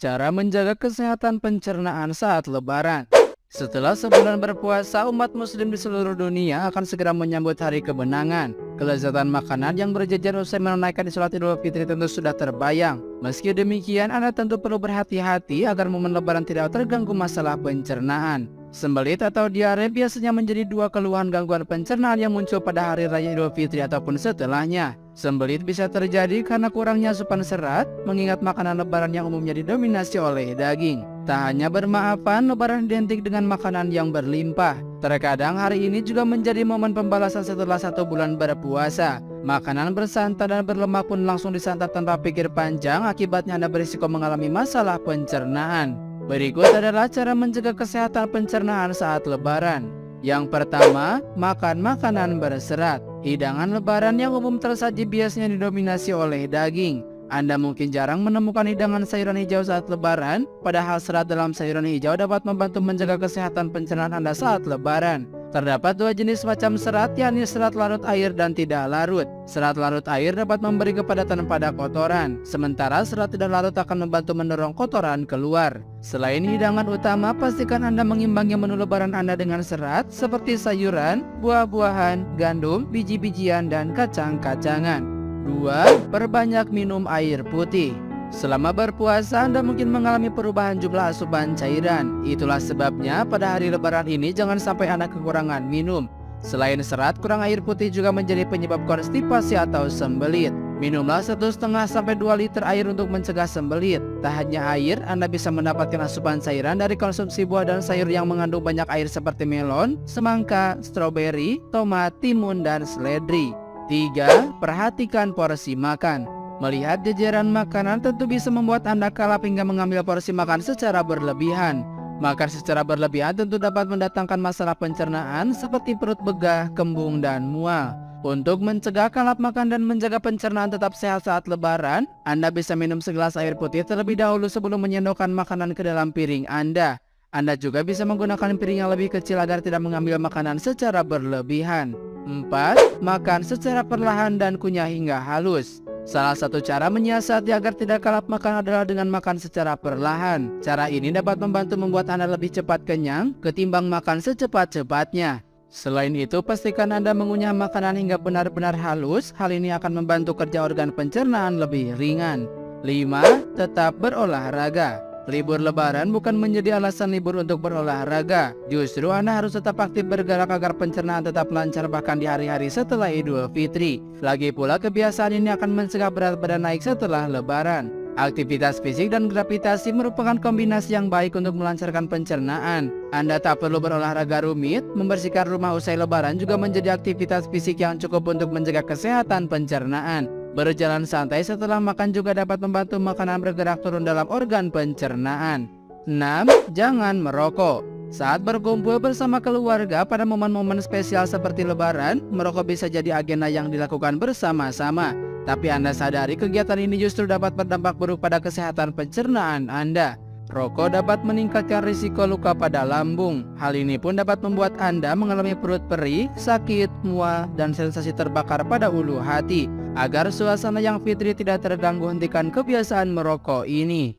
Cara menjaga kesehatan pencernaan saat Lebaran. Setelah sebulan berpuasa, umat muslim di seluruh dunia akan segera menyambut hari kemenangan. Kelezatan makanan yang berjejer usai menunaikan sholat Idul Fitri tentu sudah terbayang. Meski demikian, Anda tentu perlu berhati-hati agar momen Lebaran tidak terganggu masalah pencernaan. Sembelit atau diare biasanya menjadi dua keluhan gangguan pencernaan yang muncul pada hari raya Idul Fitri ataupun setelahnya. Sembelit bisa terjadi karena kurangnya asupan serat, mengingat makanan Lebaran yang umumnya didominasi oleh daging. Tak hanya bermaafan, Lebaran identik dengan makanan yang berlimpah. Terkadang hari ini juga menjadi momen pembalasan setelah 1 bulan berpuasa. Makanan bersantan dan berlemak pun langsung disantap tanpa pikir panjang, akibatnya Anda berisiko mengalami masalah pencernaan. Berikut adalah cara menjaga kesehatan pencernaan saat Lebaran. Yang pertama, makan makanan berserat. Hidangan Lebaran yang umum tersaji biasanya didominasi oleh daging. Anda mungkin jarang menemukan hidangan sayuran hijau saat Lebaran, padahal serat dalam sayuran hijau dapat membantu menjaga kesehatan pencernaan Anda saat Lebaran. Terdapat dua jenis macam serat, yakni serat larut air dan tidak larut. Serat larut air dapat memberi kepadatan pada kotoran, sementara serat tidak larut akan membantu mendorong kotoran keluar. Selain hidangan utama, pastikan Anda mengimbangi menu Lebaran Anda dengan serat seperti sayuran, buah-buahan, gandum, biji-bijian, dan kacang-kacangan. 2. Perbanyak minum air putih. Selama berpuasa, Anda mungkin mengalami perubahan jumlah asupan cairan. Itulah sebabnya pada hari Lebaran ini jangan sampai Anda kekurangan minum. Selain serat, kurang air putih juga menjadi penyebab konstipasi atau sembelit. Minumlah 1,5–2 liter air untuk mencegah sembelit. Tak hanya air, Anda bisa mendapatkan asupan cairan dari konsumsi buah dan sayur yang mengandung banyak air seperti melon, semangka, stroberi, tomat, timun, dan seledri. 3. Perhatikan porsi makan. Melihat jajaran makanan tentu bisa membuat Anda kalap hingga mengambil porsi makan secara berlebihan. Makan secara berlebihan tentu dapat mendatangkan masalah pencernaan seperti perut begah, kembung, dan mual. Untuk mencegah kalap makan dan menjaga pencernaan tetap sehat saat Lebaran, Anda bisa minum segelas air putih terlebih dahulu sebelum menyendokkan makanan ke dalam piring Anda. Anda juga bisa menggunakan piring yang lebih kecil agar tidak mengambil makanan secara berlebihan. 4. Makan secara perlahan dan kunyah hingga halus. Salah satu cara menyiasati agar tidak kalap makan adalah dengan makan secara perlahan. Cara ini dapat membantu membuat Anda lebih cepat kenyang ketimbang makan secepat-cepatnya. Selain itu, pastikan Anda mengunyah makanan hingga benar-benar halus. Hal ini akan membantu kerja organ pencernaan lebih ringan. 5. Tetap berolahraga. Libur Lebaran bukan menjadi alasan libur untuk berolahraga. Justru Anda harus tetap aktif bergerak agar pencernaan tetap lancar bahkan di hari-hari setelah Idul Fitri. Lagi pula kebiasaan ini akan mencegah berat badan naik setelah Lebaran. Aktivitas fisik dan gravitasi merupakan kombinasi yang baik untuk melancarkan pencernaan. Anda tak perlu berolahraga rumit, membersihkan rumah usai Lebaran juga menjadi aktivitas fisik yang cukup untuk menjaga kesehatan pencernaan. Berjalan santai setelah makan juga dapat membantu makanan bergerak turun dalam organ pencernaan. 6. Jangan merokok. Saat berkumpul bersama keluarga pada momen-momen spesial seperti Lebaran, merokok bisa jadi agenda yang dilakukan bersama-sama. Tapi Anda sadari kegiatan ini justru dapat berdampak buruk pada kesehatan pencernaan Anda. Rokok dapat meningkatkan risiko luka pada lambung. Hal ini pun dapat membuat Anda mengalami perut perih, sakit, mual, dan sensasi terbakar pada ulu hati. Agar suasana yang fitri tidak terganggu, hentikan kebiasaan merokok ini.